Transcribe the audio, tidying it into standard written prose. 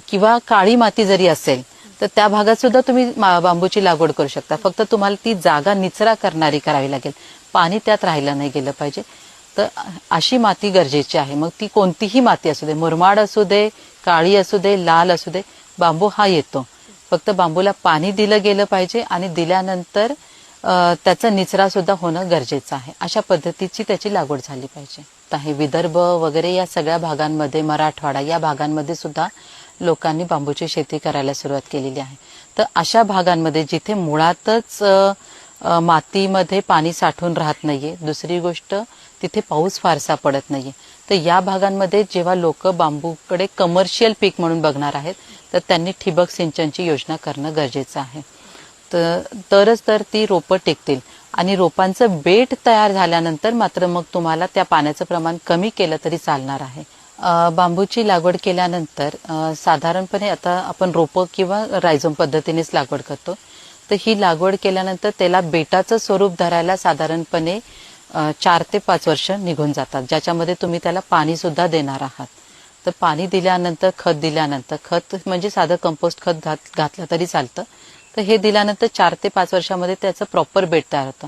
किंवा काळी माती जरी असेल तर त्या भागात सुद्धा तुम्ही बांबूची लागवड करू शकता. फक्त तुम्हाला ती जागा निचरा करणारी करावी लागेल, पाणी त्यात राहिलं नाही गेलं पाहिजे. तर अशी माती गरजेची आहे. मग ती कोणतीही माती असू दे, मुरमाड असू दे, काळी असू दे, लाल असू दे, बांबू हा येतो. फक्त बांबूला पाणी दिलं गेलं पाहिजे आणि दिल्यानंतर त्याचा निचरा सुद्धा होणं गरजेचं आहे. अशा पद्धतीची त्याची लागवड झाली पाहिजे. आहे विदर्भ वगैरे या सगळ्या भागांमध्ये, मराठवाडा या भागांमध्ये सुद्धा लोकांनी बांबूची शेती करायला सुरुवात केलेली आहे. तर अशा भागांमध्ये जिथे मुळातच मातीमध्ये पाणी साठून राहत नाहीये, दुसरी गोष्ट तिथे पाऊस फारसा पडत नाहीये, तर या भागांमध्ये जेव्हा लोक बांबूकडे कमर्शियल पीक म्हणून बघणार आहेत तर त्यांनी ठिबक सिंचनची योजना करणं गरजेचं आहे. तरच तर ती रोपं टिकतील. आणि रोपांचं बेट तयार झाल्यानंतर मात्र मग तुम्हाला त्या पाण्याचं प्रमाण कमी केलं तरी चालणार आहे. बांबूची लागवड केल्यानंतर साधारणपणे आता आपण रोपं किंवा रायझोम पद्धतीनेच लागवड करतो. तर ही लागवड केल्यानंतर त्याला बेटाचं स्वरूप धरायला साधारणपणे 4 ते 5 वर्ष निघून जातात, ज्याच्यामध्ये तुम्ही त्याला पाणी सुद्धा देणार आहात. तर पाणी दिल्यानंतर, खत दिल्यानंतर, खत म्हणजे साधं कंपोस्ट खत घातलं तरी चालतं. तर हे दिल्यानंतर 4 ते 5 वर्षामध्ये त्याचं प्रॉपर बेट तयार होतं.